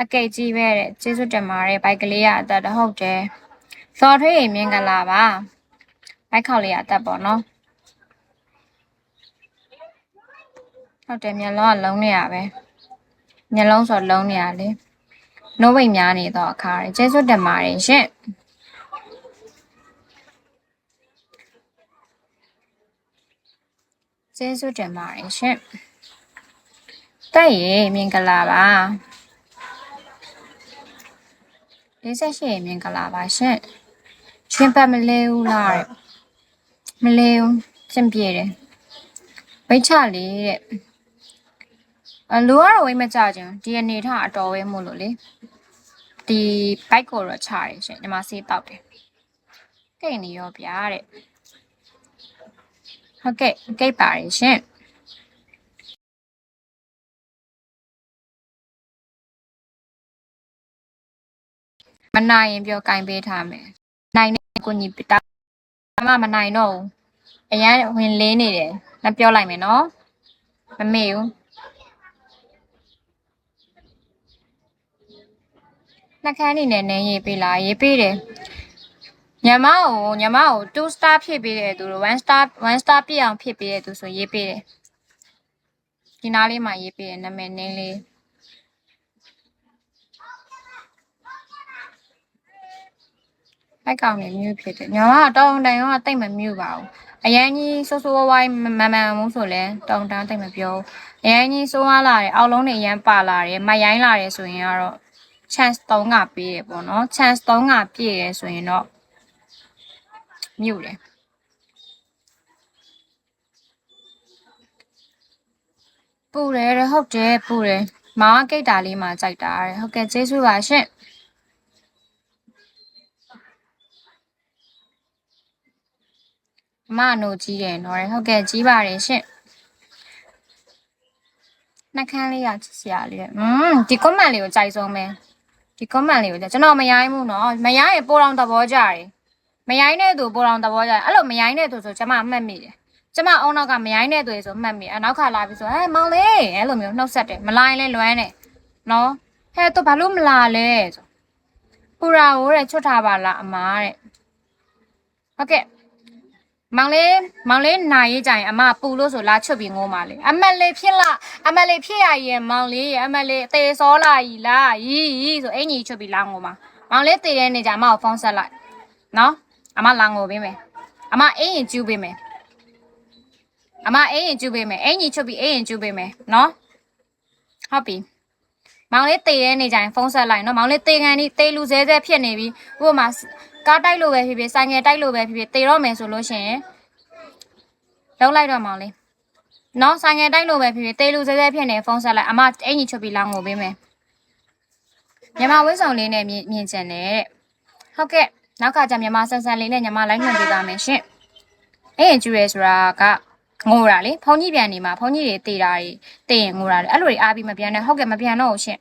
အကိတ်ကြီးပဲတဲ့ကျေးဇူးတင်ပါတယ်ဘိုက်ကလေးကအသက်ဟုတ်တယ်သော်ထွေးမြင်ကလာပါဘိုက်ခေါက်လေးကအသက်ပေါ့နော်ဟုတ်တယ်မျက်လုံးကလုံးနေရပဲမျက်လုံးဆိုလုံးနေရလေနှုတ်ပိတ်များနေတော့အခါရကျေးဇူးတင်ပါတယ်ရှင်ကျေးဇူးတင်ပါတယ်ရှင်တဲ့ရေမြင်ကလာပါ48ရေမြင်ကလာပါရှင်ချင်းပတ်မလဲဘူးလားမလဲဘူးစင်ပြေတယ်ဝိတ်ချလေးတဲ့လူကတော့ဝိတ်မချခြင်းဒီအနေထားအတော်ပဲမို့လို့လေဒီဘိုက်ကိုတော့ချတယ်ရှင်ညီမဆေးတောက်တယ်ကိတ်နေရောဗျာတဲ့ဟုတ်ကဲ့ကိတ်ပါတယ်ရှင်မနိုင်ရင်ပြောကင်ပေးထားမယ်နိုင်တဲ့ကိုညီတာမနိုင်တော့ဘူးအရန်ဝင်လေးနေတယ်လက်ပြောလိုက်မယ်နော်မမေ့ဘူးနှက်ခမ်းနေနဲ့နင်းရေးပေးလားရေးပေးတယ်ညမကို2 star ဖြည့်ပေးတဲ့သူတို့1 star ပြည့်အောင်ဖြည့်ပေးတဲ့သူဆိုရေးပေးတယ်ဒီနားလေးမှာရေးပေးတယ်နာမည်နင်းလေးအဲ့ကောင်နေမြူးဖြစ်တယ်ညမကတောင်းတန်ရောတိတ်မမြူးပါဘူးအရန်ကြီးစိုးစိုးဝိုင်းမန်မှုဆိုလဲတောင်းတန်တိတ်မပြောအရန်ကြီးစိုးဝါလာတယ်အောက်လုံးတွေအရန်ပါလာတယ်မရိုင်းလာတယ်ဆိုရင်ကတော့ chance 3ကပေးရပေါ့နော် chance 3ကပြည့်ရဆိုရင်တော့မြူတယ်ပူတယ်ဟုတ်တယ်ပူတယ်မောင်ကကိတ်တာလေးမှာကြိုက်တာဟုတ်ကဲ့ကျေးဇူးပါရှင်အမနိုကြီးတယ်နော်ဟုတ်ကဲ့ကြီးပါတယ်ရှင်နှက်ခမ်းလေးကချစ်စရာလေးဒီ comment လေးကိုကြိုက်ဆုံးပဲဒီ comment လေးကိုကျွန်တော်မရိုင်းဘူးနော်မရိုင်းရင်ပိုတော်သဘောကျတယ်မရိုင်းတဲ့သူပိုတော်သဘောကျတယ်အဲ့လိုမရိုင်းတဲ့သူဆိုကျွန်မမှတ်မိတယ်ကျွန်မအုံနောက်ကမရိုင်းတဲ့သူဆိုမှတ်မိအနောက်ခါလာပြီဆိုမောင်လေးအဲ့လိုမျိုးနှုတ်ဆက်တယ်မလိုင်းလဲလွမ်းတယ်နော်ဟဲ့သူဘာလို့မလာလဲဆိုပူရာကိုတဲ့ချွတ်ထားပါလားအမားတဲ့ဟုတ်ကဲ့မောင်လေးနိုင်ရေးကြရင်အမပူလို့ဆိုလာချွတ်ပြီးငိုးပါလေအမလေးဖြစ်ရရင်မောင်လေးအမလေးသေစောလာကြီးလားရီဆိုအင်ကြီးချွတ်ပြီးလာငိုးပါမောင်လေးသေတဲ့နေကြအမကိုဖုန်းဆက်လိုက်နော်အမလာငိုပေးမယ်အမအင်ရင်ကျူးပေးမယ်အမအင်ရင်ကျူးပေးမယ်အင်ကြီးချွတ်ပြီးအင်ရင်ကျူးပေးမယ်နော်ဟုတ်ပြီမောင်လေးသေတဲ့နေကြရင်ဖုန်းဆက်လိုက်နော်မောင်လေးသေကန်ဒီသေလူစဲဖြစ်နေပြီဥပမာကားတိုက်လို့ပဲဖြစ်ဖြစ်ဆိုင်ငယ်တိုက်လို့ပဲဖြစ်ဖြစ်သေတော့မယ်ဆိုလို့ရှိရင်လုံးလိုက်တော့မောင်လေးနော်ဆိုင်ငယ်တိုက်လို့ပဲဖြစ်ဖြစ်သေလူစဲဖြစ်နေဖုန်းဆက်လိုက်အမအင်ကြီးချွတ်ပြီးလောင်းငိုပေးမယ်မြန်မာဝိဆောင်လေးနဲ့မြင်ချင်တယ်ဟုတ်ကဲ့နောက်ခါကျမြန်မာဆန်ဆန်လေးနဲ့ညီမလိုက်ညွှန်ပေးသားမယ်ရှင်အင်ကျူရဲဆိုတာကငိုတာလေဖုန်းကြီးပြန်နေမှာဖုန်းကြီးတွေတေတာတွေတေရင်ငိုတာလေအဲ့လိုတွေအားပြီးမပြန်နဲ့ဟုတ်ကဲ့မပြန်တော့ဘူးရှင်